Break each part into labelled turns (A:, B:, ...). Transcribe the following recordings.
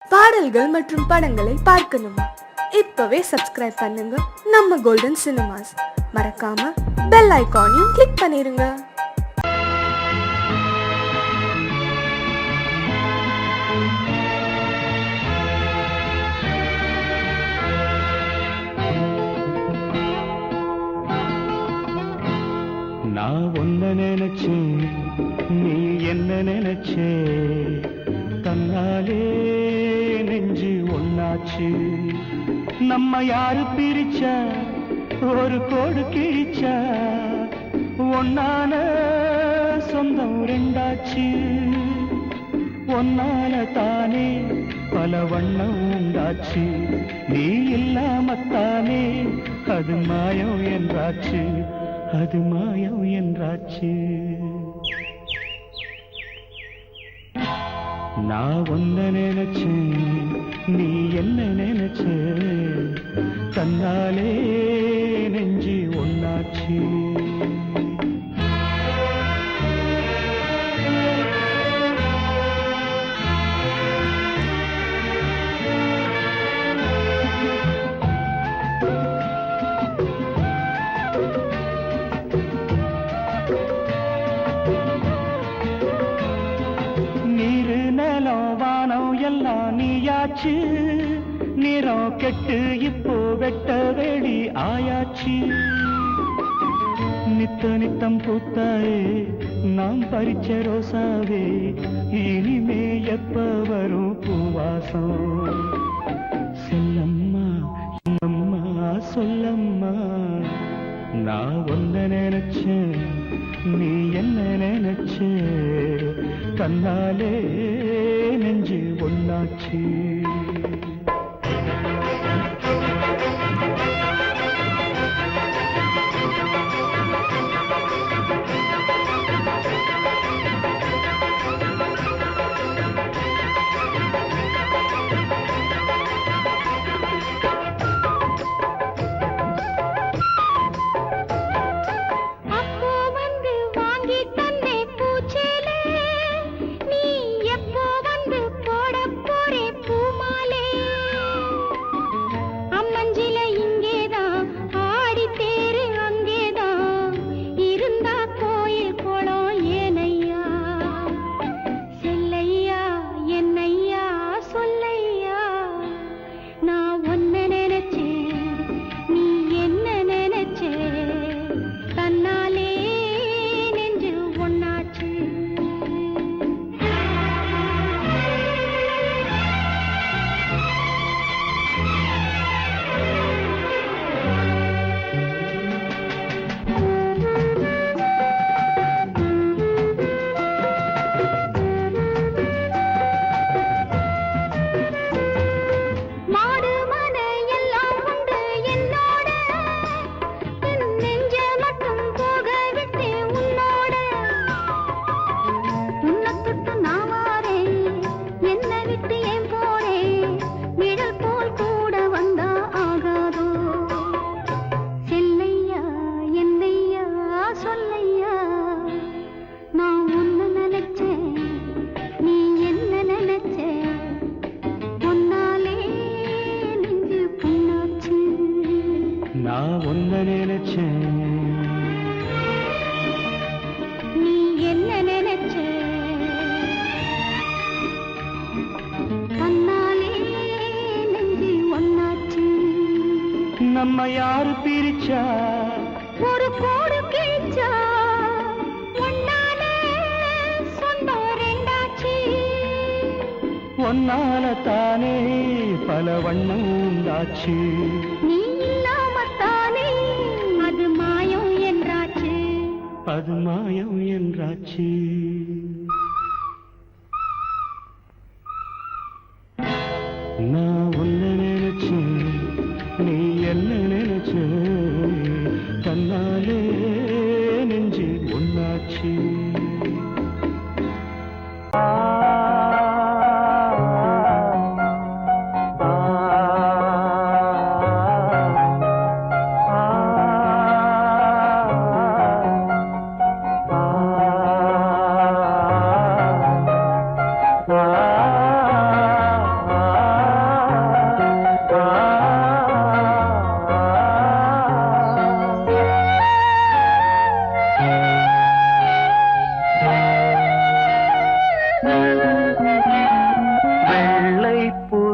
A: பாடல்கள் மற்றும் படங்களை பார்க்கணுமா? இப்பவே சப்ஸ்கிரைப் பண்ணுங்க நம்ம கோல்டன் சினிமாஸ். மறக்காம பெல் ஐகானையும் கிளிக் பண்ணிருங்க.
B: நான் ஒன்ன நினைச்சேன், நீ என்ன நினைச்சே, தன்னாலே நெஞ்சு ஒன்னாச்சு. நம்ம யாரு பிரிச்சா, ஒரு கோடு கிழிச்சா, ஒன்னான சொந்தம் ரெண்டாச்சு. ஒன்னால தானே பல வண்ணம் உண்டாச்சு. நீ இல்லாமத்தானே அது மாயம் என்றாச்சு, அது மாயம் என்றாச்சு. நான் ஒன்ன நினைச்சேன், நீ என்ன நினைச்ச, தன்னாலே நெஞ்சு ஒன்னாச்சு. எல்லாம் நீயாச்சு, நிறம் கெட்டு இப்போ வெட்ட வெளி ஆயாச்சு. நித்த நித்தம் பூத்தாயே நாம் பறிச்ச ரோசாவே, இனிமே எப்ப வரும் பூவாசம்? சொல்லம்மா அம்மா சொல்லம்மா, நான் ஒன்ன நினைச்சேன், நீ என்ன நினைச்ச, தன்னாலே நெஞ்சு ஒன்னாச்சு. நான் ஒன்ன நினைச்சேன்,
C: நீ என்ன நினைச்ச, தன்னாலே நெஞ்சு ஒன்னாச்சு.
B: நம்ம யாரு பிரிச்சா,
C: ஒரு கோடு கிழிச்சா, ஒன்னாலே சொந்தம் ரெண்டாச்சு.
B: ஒன்னால தானே பல வண்ணம் உண்டாச்சு.
C: நீ அது மாயம் என்றாச்சு,
B: அது மாயம் என்றாச்சு. நான் ஒன்ன நினைச்சேன், நீ என்ன நினைச்ச, தன்னாலே நெஞ்சு ஒன்னாச்சு.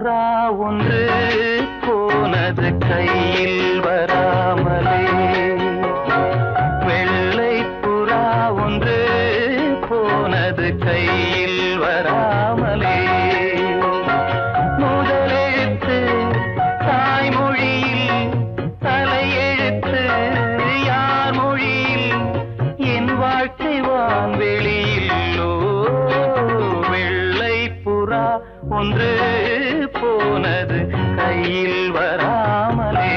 B: புறா ஒன்று போனது கையில் வராமலே வெள்ளை புறா ஒன்று போனது கையில் வராமலே முதலெழுத்து தாய்மொழியில் தலையெழுத்து யார் மொழியில் என் வாழ்க்கை வான்வெளியில்லோ வெள்ளை புறா ஒன்று போனது கையில் வராமலே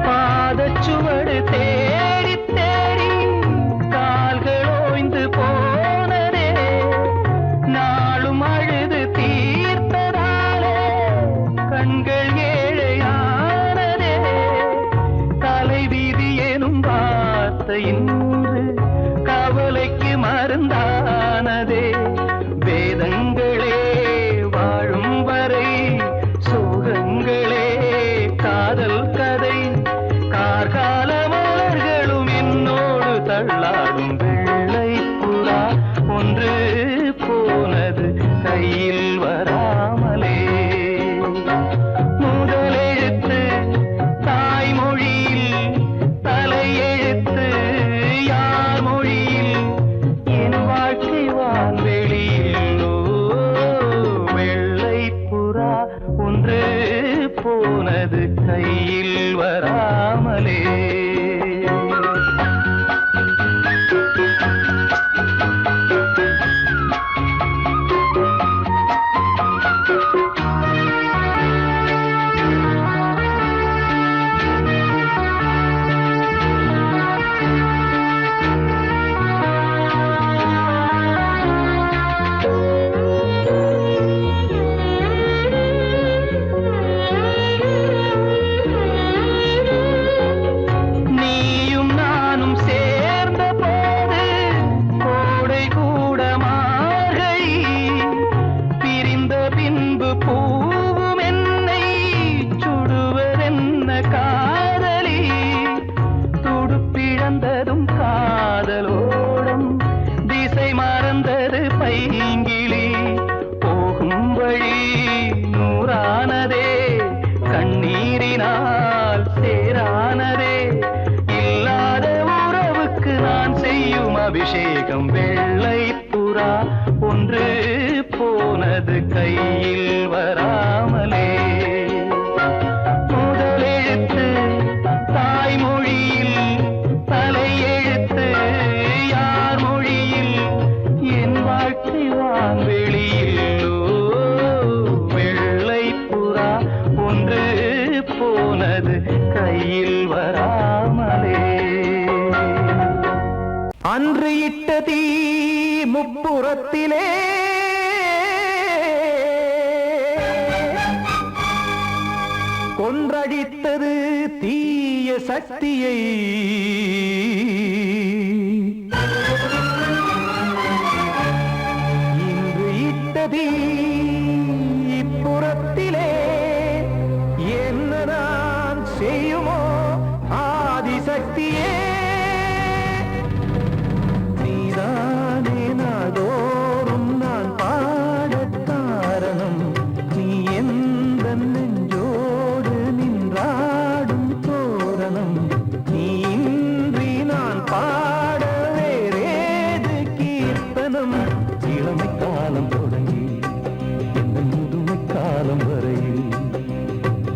B: பாதச்சுவடு தேடி தேடி கால்கள் ஓய்ந்து போனதே நாளும் அழுது தீர்த்ததாலே கண்கள் ஏழையானதே தலைவிதி எனும் வார்த்தை இன்று கவலைக்கு மருந்தானதே வேதங்களே வாழும் வரை சோகங்களே காதல் கதை கார்கால மலர்களும் என்னோடு தள்ளாடும் வெள்ளை புறா ஒன்று போனது கையில் வராமலே முதலெழுத்து தாய்மொழியில் தலையெழுத்து யார் மொழியில் என் வாழ்க்கை வான்வெளியில்லோ வெள்ளை புறா ஒன்று போனது கையில் வராமலே நீயும் நானும் சேர்ந்த போது கோடை கூட மார்கழி பிரிந்த பின்பு பூவும் என்னை சுடுவதென்ன காதலி துடுப்பிழந்ததும் காதலோடும் திசை மறந்தது பைங்கிளி போகும் வழி நூறானதே கண்ணீரினால் சேரானதே இல்லாத உறவுக்கு நான் செய்யும் அபிஷேகம் வெள்ளை புறா ஒன்று போனது கையில் வராமலே முதலெழுத்து தாய்மொழியில் தலையெழுத்து யார் மொழியில் என் வாழ்க்கை வான்வெளியில்லோ வெள்ளை புறா ஒன்று போனது கையில் வராமலே அன்று இட்ட தீ முப்புறத்திலே கொன்றடித்தது தீய சக்தியை இன்று இட்ட தீ இப்புறத்திலே என்ன நான் செய்யுமோ ஆதிசக்தியே நீதானே நாடோறும் நான் பாடக் காரணம் நீ எந்த நெஞ்சோடு நின்றாடும் தோரணம் நீ இன்றி நான் பாட வேறேது கீர்த்தனம் இளமை காலம் தொடங்கி எந்த முதுமை காலம் வரையில்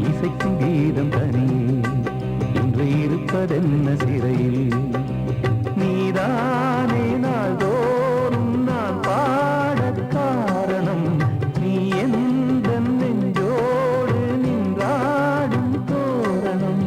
B: இசைக்கும் கீதம் தனியே இன்று இருப்பதென்ன சிறையில் நீதானே நாள்தோறும் நான் பாடக் காரணம் நீ எந்த நெஞ்சோடு நின்றாடும் தோரணம்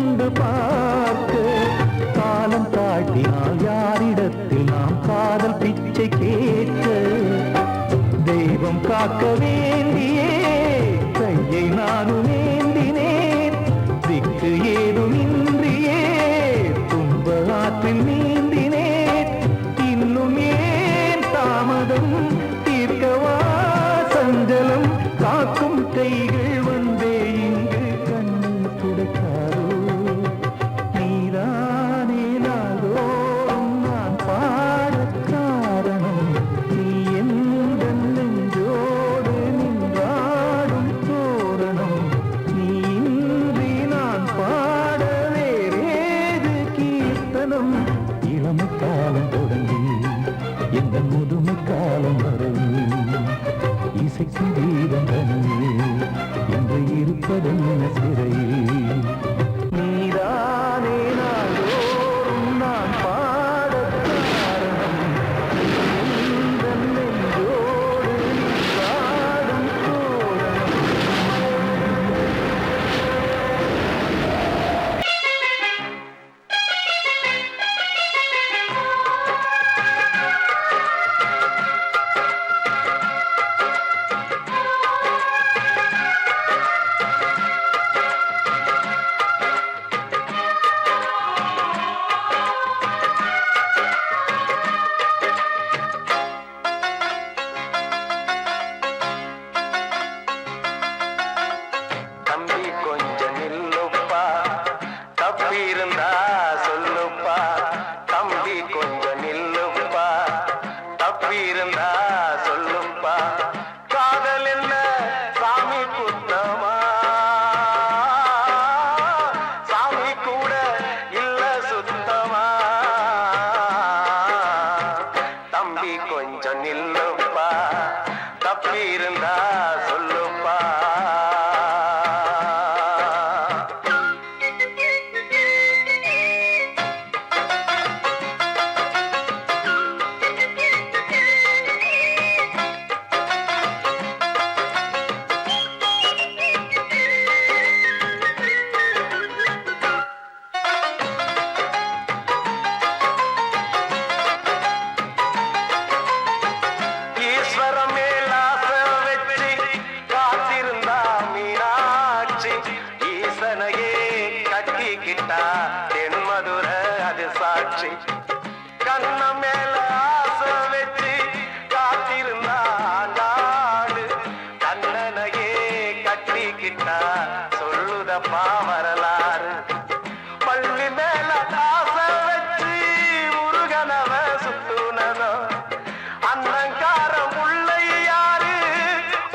B: கொண்டு பார்க்க காலம் தாட்டினால் யாரிடத்தில் நாம் காதல் பிச்சை கேட்க தெய்வம் காக்க வேண்டியே கையை நானும் ஏந்தினேன் திக்கு ஏதுமின்றியே துன்ப ஆற்றில் நீந்தினேன் இன்னும் ஏன் தாமதம் தீர்க்கவா சஞ்சலம் காக்கும் கைகள் வந்தே இங்கு கண்ணீர் துடைக்காரோ நீதானே நாள்தோறும் நான் பாடக் காரணம் நீ எந்த நெஞ்சோடு நின்றாடும் தோரணம் நீ இன்றி நான் பாட வேறேது கீர்த்தனம் இளமை காலம் தொடங்கி எந்த முதுமை காலம் வரையில் இசைக்கும் கீதம் தனியே என்று இருப்பதென்ன சிறையில் நீதானே நாள்தோறும் நான் பாடக் காரணம் எந்த நெஞ்சோடு நின்றாடும் தோரணம் தம்பி கொஞ்சம் நில்லுப்பா தப்பி இருந்தா சொல்லுப்பா தம்பி கொஞ்சம் நில்லுப்பா தப்பி இருந்தா சொல்லுப்பா காதல் என்ன சாமி குத்தமா சாமி கூட இல்ல சுத்தமா தம்பி கொஞ்சம் நில்லுப்பா தப்பி இருந்தா சொல்லுப்பா ஈஸ்வரம் மேலாச வச்சு காத்திருந்தா மீனாட்சி ஈசனையே கட்டிக்கிட்டா தென்மதுரை அது சாட்சி கண்ண மேல ஆசை வச்சு காத்திருந்தா நாடு கண்ணனையே கட்டிக்கிட்டா சொல்லுதப்பா வரலாறு பள்ளி மேல ஆசை வச்சு முருகனவ சுத்துனதோ அன்னங்காரம் உள்ள யாரு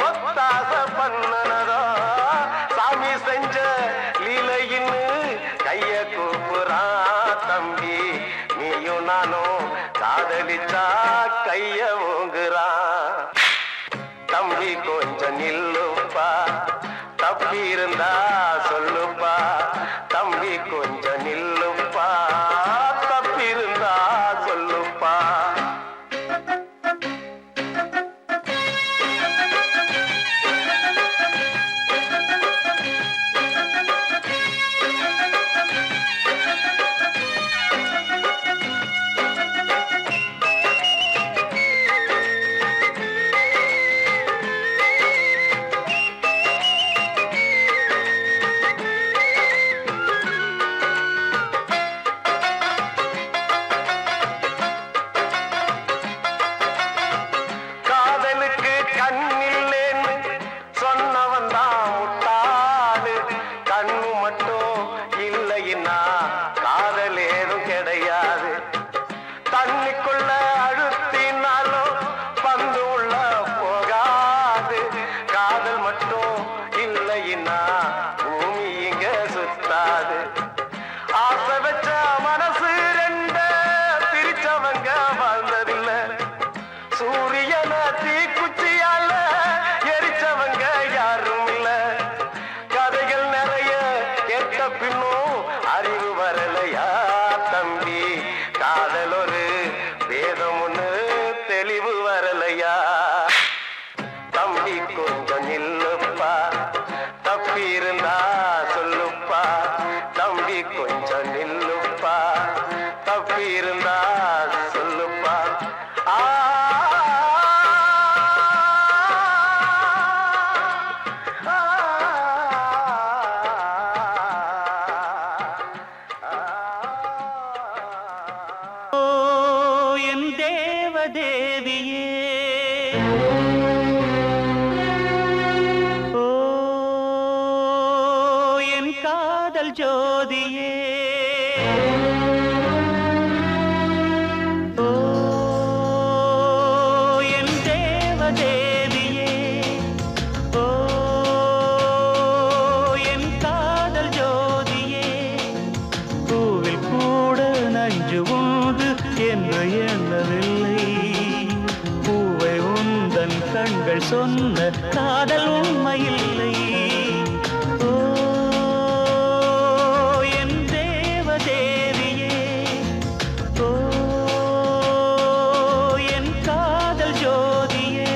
B: ஒத்தாச பண்ணனதோ சாமி செஞ்ச லீலையின்னு கைய கூப்புறான் தம்பி நீயும் நானும் காதலிச்சா கைய ஓங்குறான் தம்பி கொஞ்சம் நில்லுப்பா தப்பி இருந்தா சொல்லுப்பா தம்பி கொஞ்சம் நில்லுப்பா தப்பி இருந்தா சொல்லுப்பா காதலுக்கு கண்ணில்லேன்னு சொன்னவன் தான் முட்டாளு கண்ணு மட்டும் இல்லைன்னா காதல் ஏதும் கிடையாது தண்ணிக்குள்ள அழுத்தினாலும் பந்து உள்ள போகாது காதல் மட்டும் இல்லைன்னா பூமி இங்க சுத்தாது ஆசை வச்ச மனசு ரெண்ட பிரிச்சவங்க வாழ்ந்ததில்லை சூரியன தீக்குச்சியால எரிச்சவங்க யாரும் இல்ல கதைகள் நிறைய கேட்ட பின்னும் அறிவு வரலையா தம்பி காதல் ஒரு வேதம் ஒண்ணு தெளிவு வரலையா தம்பி கொஞ்சம் நில்லுப்பா தப்பி இருந்தா சொல்லுப்பா தம்பி கொஞ்சம் நில்லுப்பா, தப்பி இருந்தா சொல்லுப்பா. ஆ என் தேவதேவியே, ஓ என் காதல் ஜோதியே, ஓ என் தேவதேவியே, ஓ என் காதல் ஜோதியே, பூவில் கூட நஞ்சு உண்டு என்று எண்ணவில்லை, பூவை உந்தன் கண்கள் சொன்ன காதல் உண்மையில்லை. ஓ என் தேவதேவியே, ஓ என் காதல் ஜோதியே.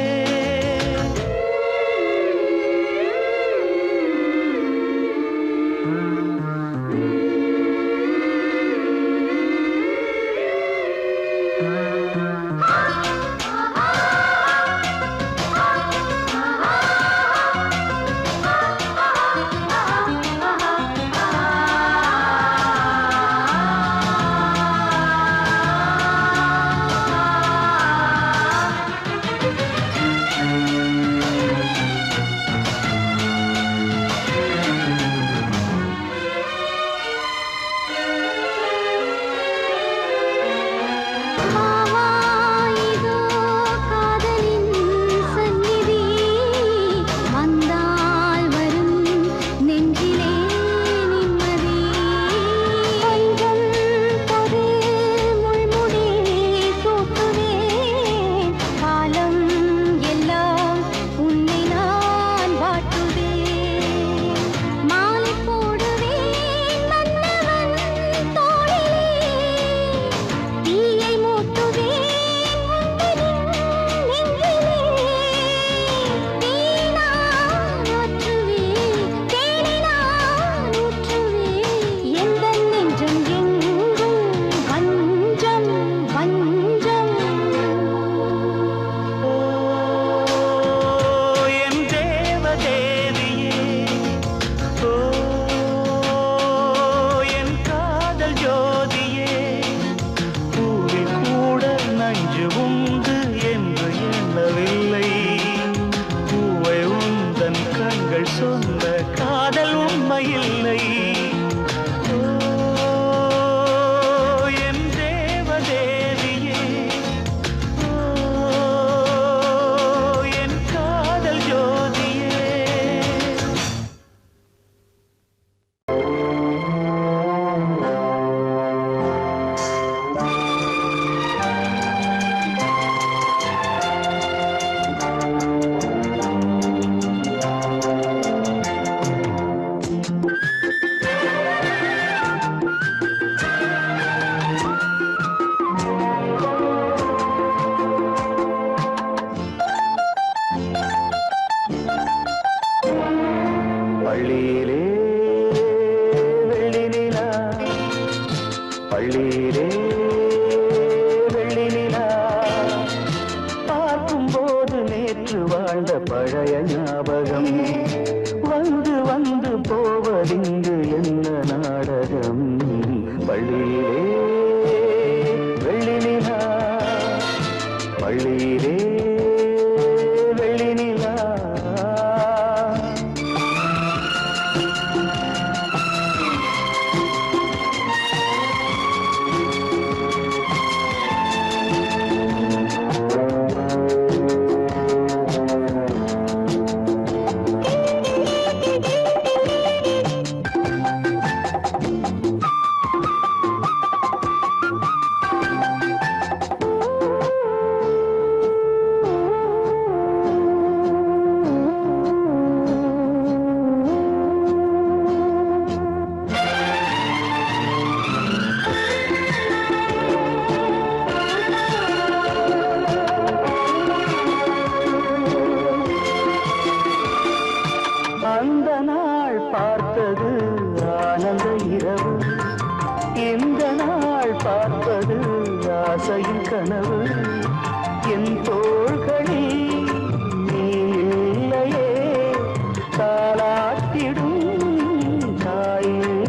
C: மாமா இதோ காதலின் சந்நிதி, வந்தால் வரும் நெஞ்சிலே நிம்மதி. கொஞ்சம் பொறு முள்முடி சூட்டுவேன், காலம் எல்லாம் உன்னை நான் வாட்டுவேன். மாலை போடுவேன் மன்னவன் தோளிலே, தீயை மூட்டுவேன் உந்தனின் நெஞ்சிலே. தேனாய் ஊற்றுவேன், தேனை நான் ஊற்றுவேன். எந்தன் நெஞ்சம் எங்கும் வஞ்சம் வஞ்சம்.
B: ஓ என் தேவதேவியே, ஓ என் காதல் ஜோதியே, பூவில் கூட நஞ்சு உண்டு என்று எண்ணவில்லை, பூவை உந்தன் கண்கள் சொன்ன காதல் உண்மையில்லை. ஓ என் தேவதேவியே, ஓ என் காதல் ஜோதியே. பள்ளியிலே வெள்ளி நிலா, பள்ளியிலே வெள்ளி நிலா, பார்க்கும்போது நேற்று வாழ்ந்த பழைய ஞாபகம், வந்து வந்து போவதிங்கு என்ன நாடகம். பள்ளியிலே வெள்ளி நிலா, பள்ளியிலே வெள்ளி நிலா.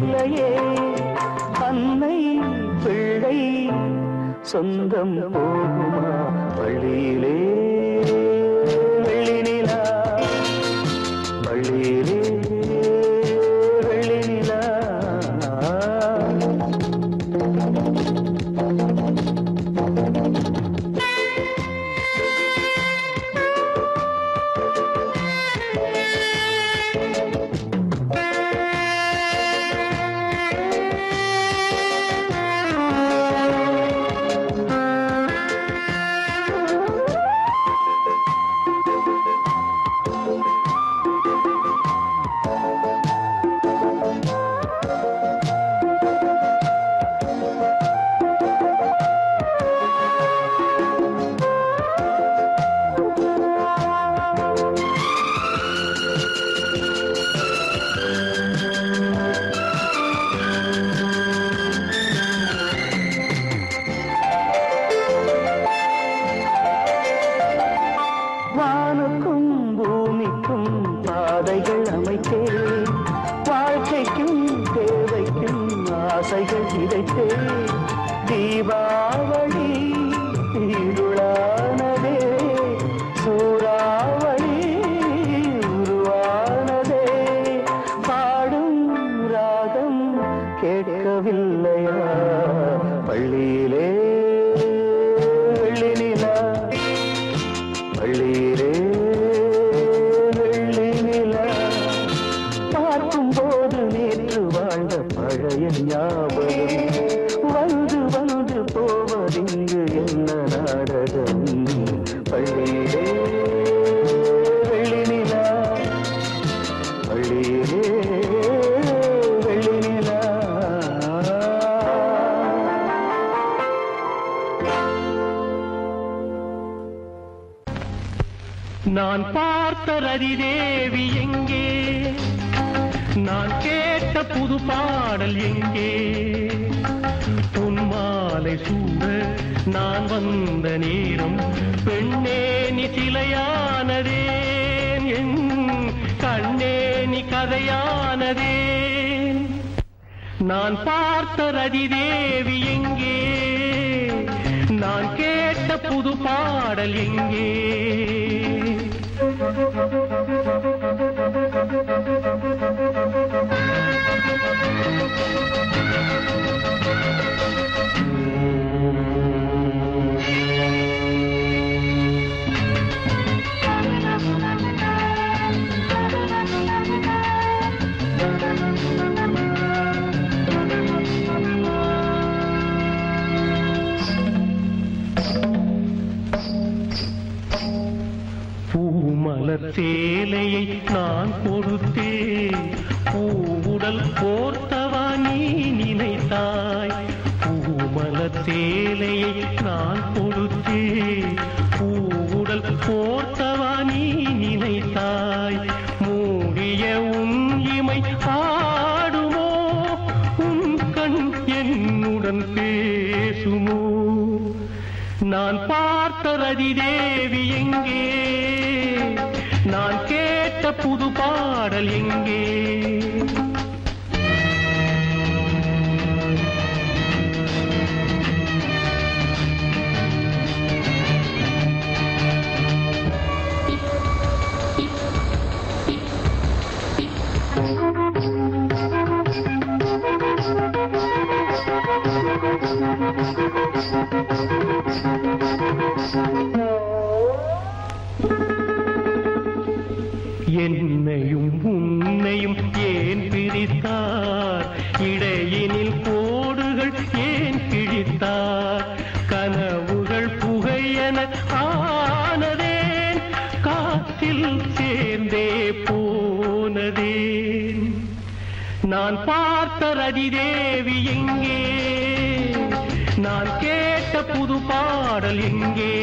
B: இல்லையே அன்னை பிள்ளை சொந்தம் போகுமா வழியிலே வெள்ளி நிலா வழியிலே வெள்ளி நிலா வானுக்கும் பூமிக்கும் பாதைகள் அமைத்தேன் வாழ்க்கைக்கும் தேவைக்கும் ஆசைகள் விதைத்தே தீபாவளி இருளானதே சூறாவளி உருவானதே பாடும் ராகம் கேட்கவில்லையா பள்ளியிலே வெள்ளி நிலா பள்ளியிலே வெள்ளி நிலா பார்க்கும் போது நேற்று வாழ்ந்த பழைய ஞாபகம் வந்து வந்து போவதிங்கு என்ன நாடகம் பள்ளியிலே வெள்ளி நிலா பள்ளியிலே வெள்ளி நிலா நான் பார்த்த ரதிதேவி எங்கே நான் கேட்ட புது பாடல் எங்கே பொன்மாலை சூட நான் வந்த நேரம் பெண்ணே நீ சிலையானதே என் கண்ணே நீ கதையானதே நான் பார்த்த ரதிதேவி எங்கே நான் கேட்ட புது பாடல் எங்கே பூமலர் சேலையை நான் கொடுத்தேன் பூவுடல் போர்த்தவா நீ நினைத்தாய் பூமலர் சேலையை நான் கொடுத்தேன் பூவுடல் போர்த்தவா நீ நினைத்தாய் மூடிய உன் இமை ஆடுமோ உன் கண் என்னுடன் பேசுமோ நான் பார்த்த ரதிதேவி எங்கே நான் கேட்ட புது பாடல் எங்கே என்னையும் உன்னையும் ஏன் பிரித்தார் இடையினில் கோடுகள் ஏன் கிழித்தார் கனவுகள் புகையென ஆனதேன் காற்றில் சேர்ந்தே போனதேன் நான் பார்த்த ரதிதேவி எங்கே நான் கேட்ட புது பாடல் எங்கே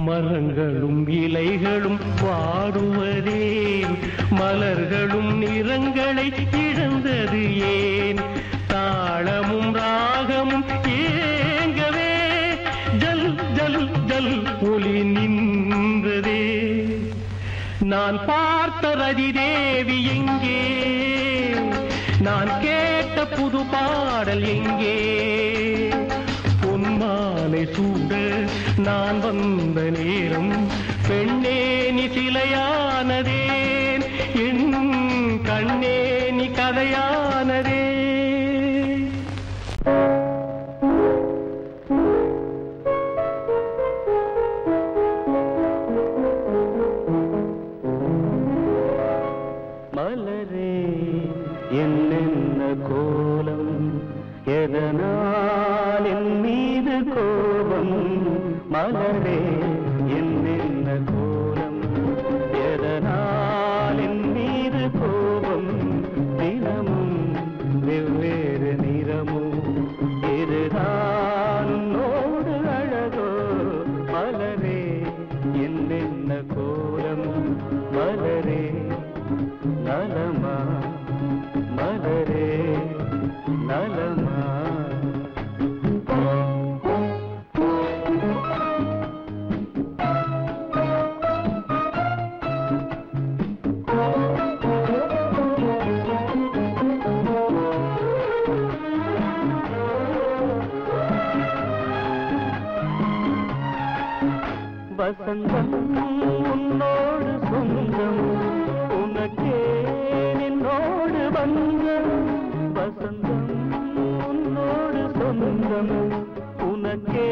B: மரங்களும் இலைகளும் வாடுவதேன், மலர்களும் நிறங்களை இழந்தது ஏன், தாளமும் ராகமும் ஏங்கவே ஜல் ஜல் ஜல் ஒளி நின்றதே. நான் பார்த்த ரதி தேவி எங்கே, நான் கேட்ட புது பாடல் எங்கே, பொன்மாலை சூட நான் வந்த நேரம் பெண்ணே நீ சிலையானதேன், என் கண்ணே நீ கதையானதே. மலரே என்னென்ன கோலம், எதனால் என் மீது கோபம், மலரே என்னென்ன கோலம், எதனால் என் மீது கோபம், தினமும் வெவ்வேறு நிறமும், இதுதான் உன்னோடு அழகோ, மலரே என்னென்ன கோலம், மலரே நலமா, மலரே நலமா. வசந்தம் உன்னோடு சொந்தம், உனக்கே என்னோடு பந்தம், வசந்தம் உன்னோடு சொந்தம், உனக்கே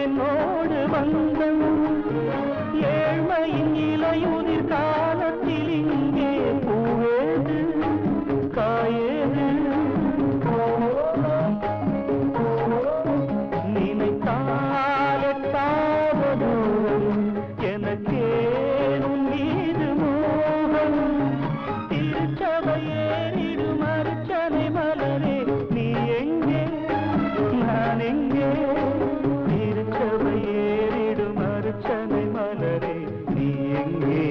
B: என்னோடு பந்தம், ஏழ்மையின் இலையுதிர் காலத்தில் இங்கே பூவேது காயேது, நினைத்தால் எட்டாத தூரம் எனக்கேனும் மீது மோகம், திருச்சபையேறிடும் அர்ச்சனை மலரே நீ எங்கே நான் எங்கே, திருச்சபையேறிடும் அர்ச்சனை மலரே நீ எங்கே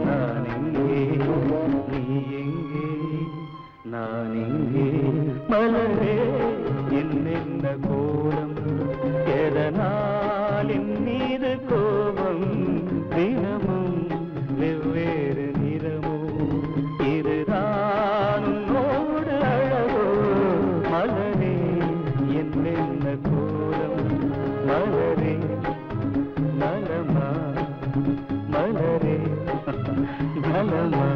B: நான் எங்கே, நீ எங்கே நான் எங்கே, மலரே என்னென்ன கோலம், எதனால் என் மீது கோபம், தினமும் வெவ்வேறு நிறமும், இதுதான் உன்னோடு அழகோ, மலரே என்னென்ன கோலம், மலரே நலமா, மலரே நலமா.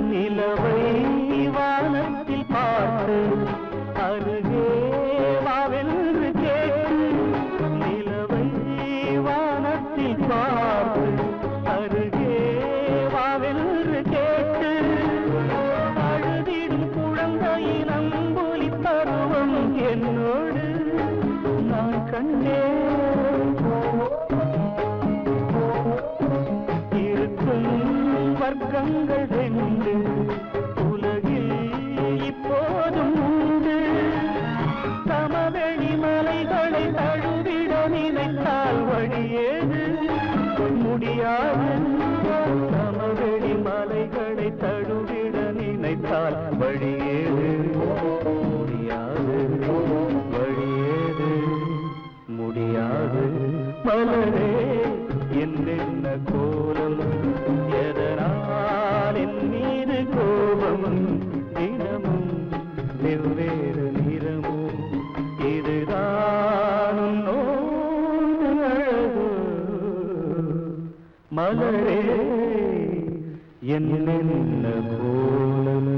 B: நிலவை வானத்தில் பார்த்து அருகே வாவென்று கேட்டு, நிலவை வானத்தில் பார்த்து அருகே வாவென்று கேட்டு, அழுதிடும் குழந்தையின் அம்புலி பருவம் என்னோடு நான் கண்டேன், இருக்கும் வர்க்கங்கள் ரெண்டு உலகில் இப்போதும் உண்டு, சமவெளி மலைகளை தழுவிட நினைத்தால் வழியேது முடியாது, சமவெளி மலைகளை தழுவிட நினைத்தால் வழியேது முடியாது, வழியேது முடியாது, மலரே என்னென்ன கோலம், எதனால் என் மீது கோபம், தினமும் வெவ்வேறு நிறமும், இதுதான் உன்னோடு அழகோ, மலரே என்னென்ன கோலம்.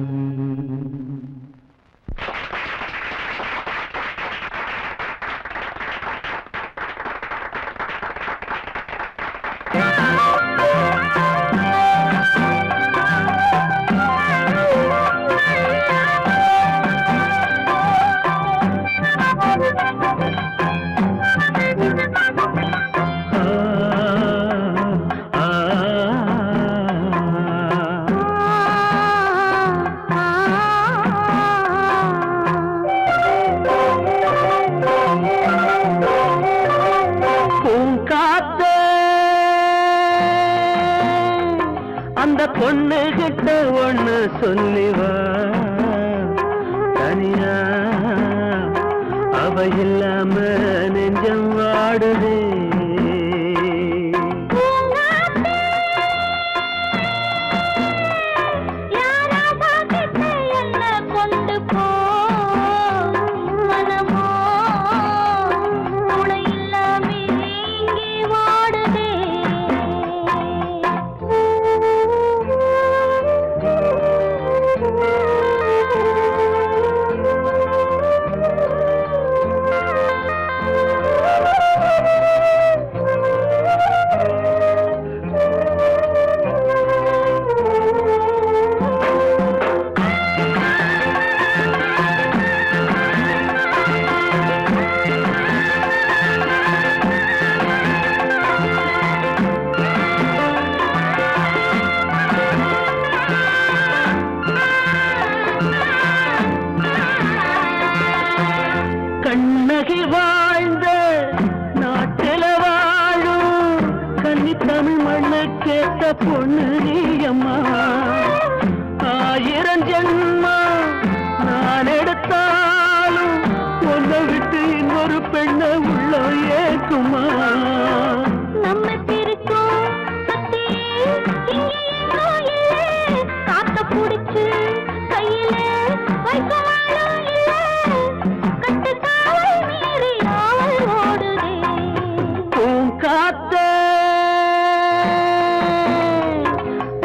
B: அந்த பொண்ணு கிட்ட ஒண்ணு சொல்லிவா தனியா அவ இல்லாம நெஞ்சம் வாடுதே. கண்ணகி வாழ்ந்த நாட்டில வாழும் கன்னி தமிழ் மண்ணு கேட்ட பொண்ணு நீயம்மா. 1000 ஜென்மா நான் எடுத்தாலும் ஒன்னை விட்டு இன்னொரு பெண்ணை உள்ள ஏக்குமா.
C: காத்த புடிச்சு கையில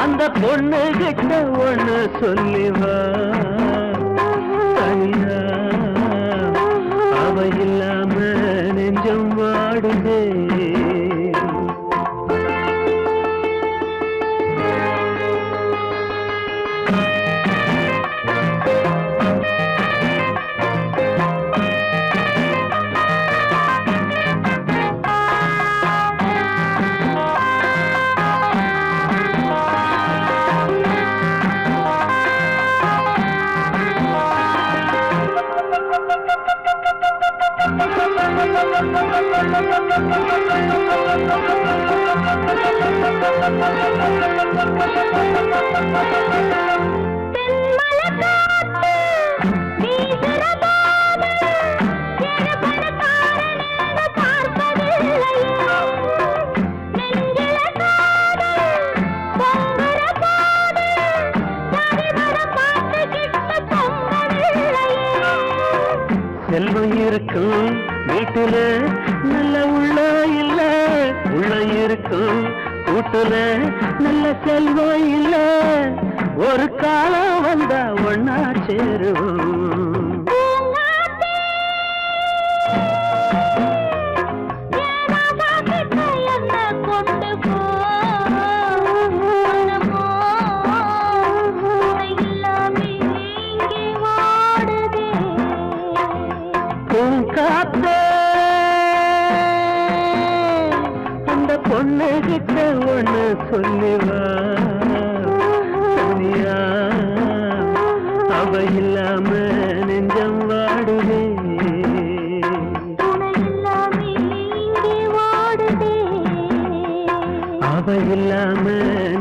B: அந்த பொண்ணு கிட்ட ஒண்ணு சொல்லிவா தனியா அவ இல்லாம நெஞ்சம் வாடுதே. செல்வம் இருக்கும் வீட்டுல நல்ல உள்ள இல்ல, உள்ள இருக்கும் கூட்டுல நல்ல செல்வம் இல்ல. ஒரு காலம் வந்தா ஒன்னா சேருவோம். காத்தே அந்த பொண்ணு கிட்ட ஒண்ணு சொல்லிவா தனியா அவ இல்லாம நெஞ்சம் வாடுதே. அவ இல்லாம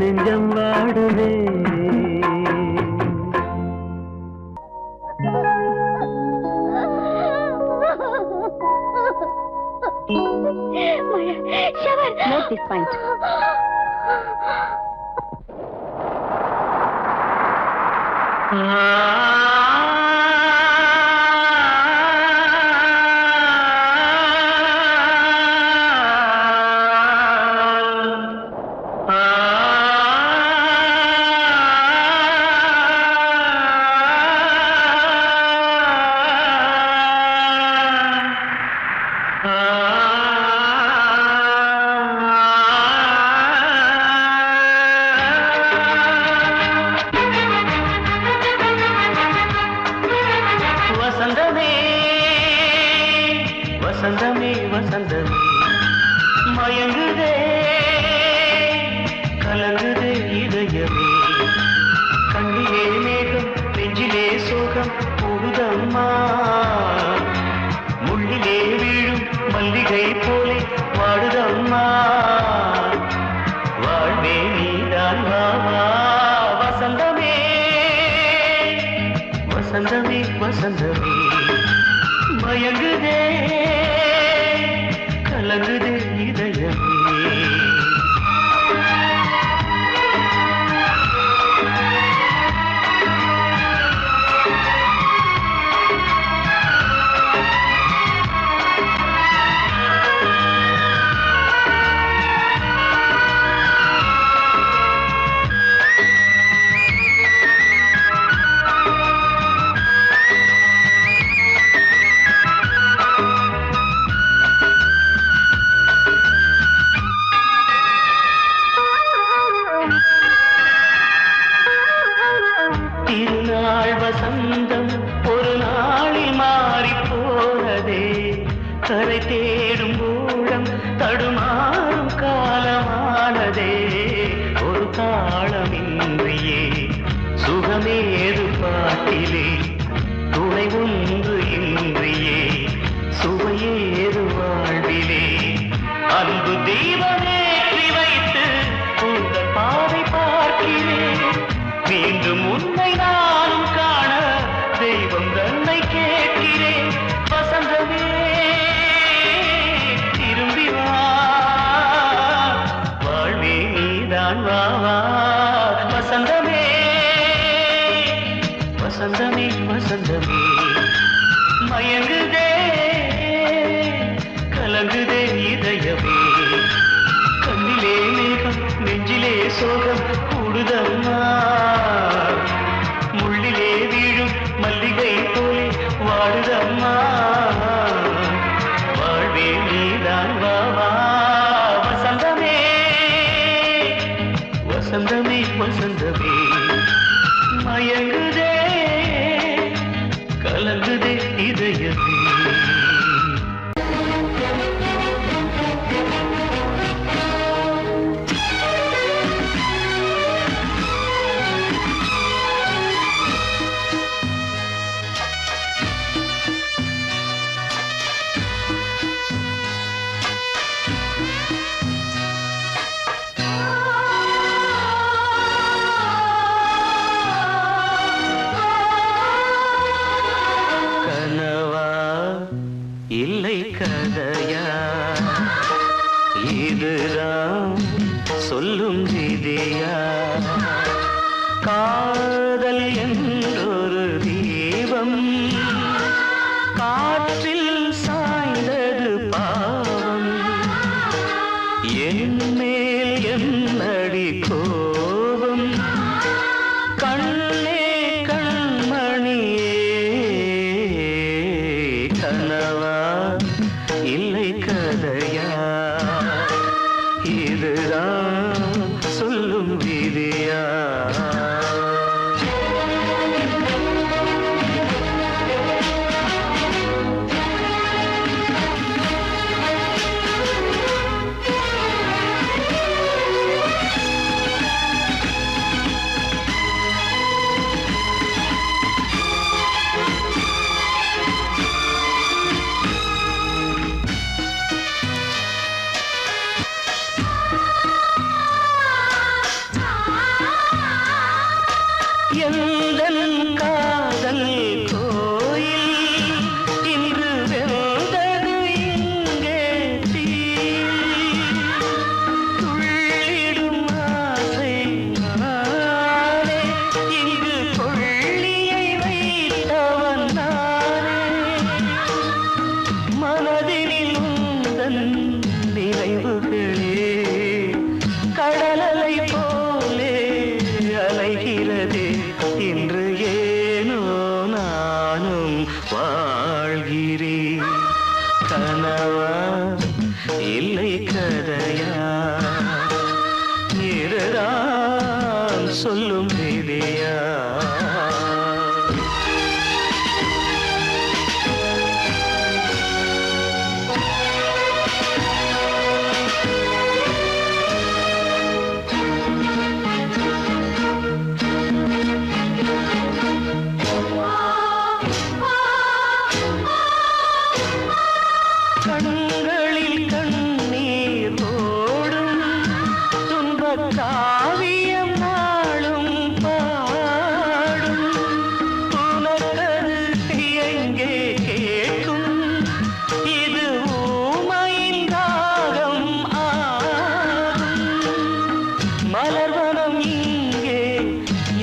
B: நெஞ்சம் வாடுதே.
C: Note this point. வசந்தமே வசந்தமே மயங்குதே கலங்குதே இதயமே. கண்ணிலே மேகம் நெஞ்சிலே சோகம் போகுதம்மா. முள்ளிலே வீழும் மல்லிகை போலே வாடுதம்மா. வாழ்வே நீதான் வாவா. வசந்தமே வசந்தமே மயங்குதே கலங்குதே இதயமே திருநாள் வசந்தம் ஒரு நாளில் மாறி போனதே கரை தேடும் ஊழம் தடுமாறும் காலமானதே ஒரு தாளமின்றியே சுகமேது பாட்டிலே துணை ஒன்று இன்றியே சுவையேது வாழ்விலே அன்பு தெய்வமேற்றி வைத்து உங்கள் பாதை பார்க்கிறேன் மீண்டும் உன்னை நானும் காண தெய்வம் தன்னை கேட்கிறேன் வசந்தமே திரும்பி வா வாழ்வே நீதான் வா வா வசந்தமே வசந்தமே வசந்தமே மயங்குதே கலங்குதே இதயமே கண்ணிலே மேகம் நெஞ்சிலே சோகம் கூடுதம்மா முள்ளிலே வீழும் மல்லிகை போலே வாடுதம்மா வாழ்வே நீதான் வா வா வசந்தமே வசந்தமே வசந்தமே மயங்குதே கலங்குதே இதயமே இல்லை கதையா இதுதான் சொல்லும் விதியா காதல் என்றொரு தீபம் காற்றில் சாய்ந்தது பாவம் என் மேல் என்னடி கோபம் கண்ணே கண்மணியே கனவா இல்லை கதையா இதுதான் சொல்லும் விதியா எந்தன் காதல் கோயில் இன்று வெந்தது இங்கே தீ துள்ளிடும் ஆசை நானே இங்கு கொள்ளியை வைத்தவன் நானே மனதினில் உந்தன் நினைவுகளே கடலலை போலே அலைகிறதே இன்று ஏனோ நானும் வாழ்கிறேன் கனவா இல்லை கதையா இதுதான் சொல்லும் விதியா கண்களில் கண்ணீர் ஓடும் துன்பக் காவியம் நாளும் பாடும் உனக்கு மலர்வனம் இங்கே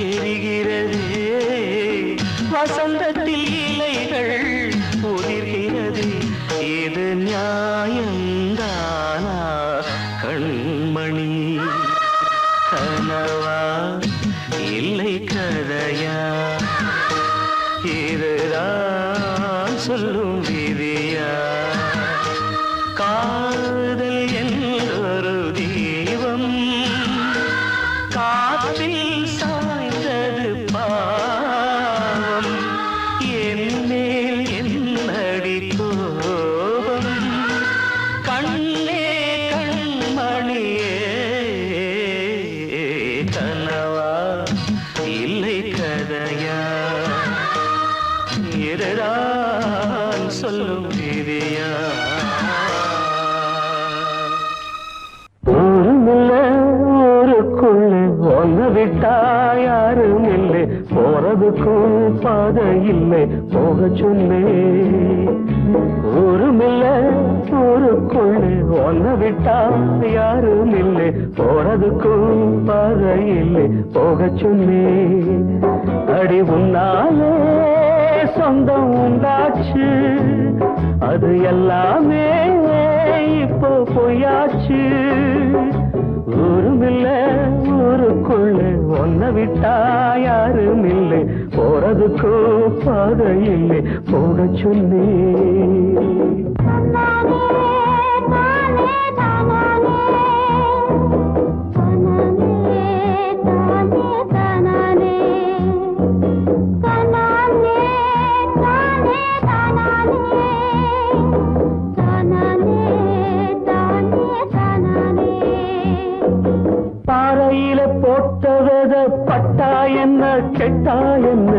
C: எரிகிறதே வசந்தத்தில் இலைகள் உதிர்கிறது இது நியாயந்தானா கண்மணி கனவா இல்லை கதையா இதுதான் சொல்லும் விதியா காதல் என்றொரு தீபம் காற்றில் சாய்ந்தது பாவம் என் மேல் என்னடி கோபம் கண்ணே கண்மணியே கனவா இல்லை கதையா இதுதான் சொல்லும் விதியா ஊருக்குள்ளே ஒன்று விட்டா யாரும் இல்லை போறதுக்கும் பாதை இல்லை போக சொன்னே ஊருமில்லை ஊருக்குள்ளே ஒன்று விட்டா யாரும் இல்லை போறதுக்கும் பாதை இல்லை போக சொன்னே அடி உன்னாலே சொந்தம் உண்டாச்சு அது எல்லாமே இப்போ பொய்யாச்சு ஊருமில்லை ஊருக்குள்ள ஒன்ன விட்டா யாரும் இல்லை போறதுக்கோ பாதை இல்லை போக சொல்லி பட்டா என்ன கெட்டா என்ன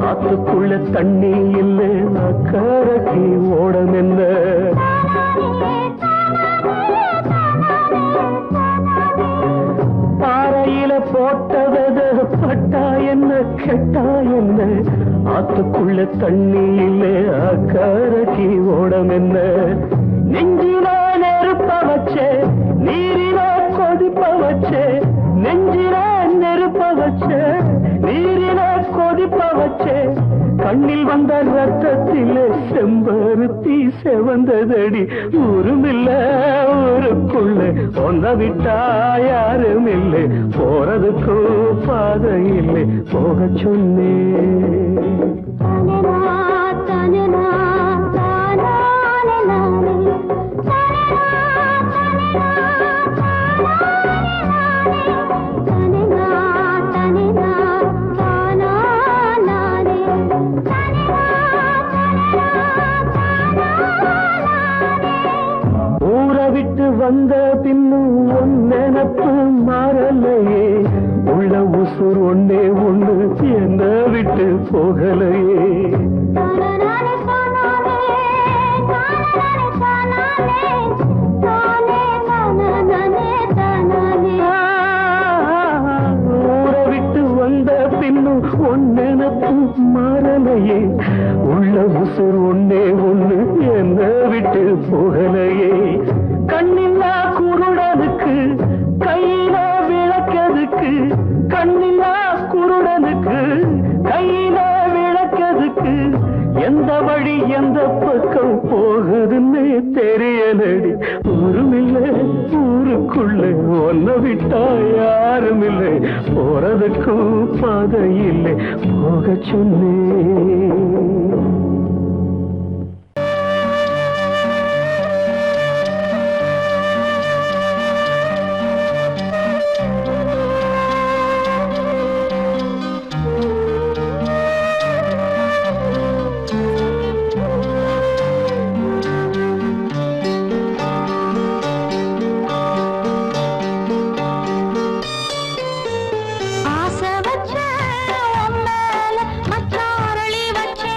C: ஆத்துக்குள்ள தண்ணி இல்லை அக்கறைக்கு ஓடம் என்ன பாறையில போட்டவத பட்டா என்ன கெட்டா என்ன ஆத்துக்குள்ள தண்ணி இல்லை அக்கறைக்கு ஓடம் என்ன நெஞ்சில நெருப்ப வச்சே நீரில கொதிப்ப வச்சே நெஞ்சில நெருப்ப வச்சே நீரில கொதிப்ப வச்சே கண்ணில் வந்த ரத்தத்திலே செம்பருத்தி செவந்ததடி ஊருமில்ல ஊருக்குள்ள ஒன்ன விட்டா யாரும் இல்லை போறதுக்கு பாதை இல்லை போக சொன்னே வந்த பின்னும் உன் நினப்பு மாறலையே உள்ள உசுர் ஒன்னே ஒண்ணு என்ன விட்டு போகலையே ஊரை விட்டு வந்த பின்னும் உன் நினப்பு மாறலையே உள்ள உசுர் ஒன்னே ஒண்ணு என்ன விட்டு போகலையே கண்ணில்லா குருடனுக்கு கையில விளக்கதுக்கு கண்ணில்லா குருடனுக்கு கையில விளக்கதுக்கு எந்த வழி எந்த பக்கம் போகுதுன்னு தெரியலடி ஊருமில்லை ஊருக்குள்ள ஒன்ன விட்டா யாரும் இல்லை போறதுக்கும் பாதை இல்லை போக சொன்னே
D: ஆசை வச்ச உன் மேல மச்சாரளி வச்சே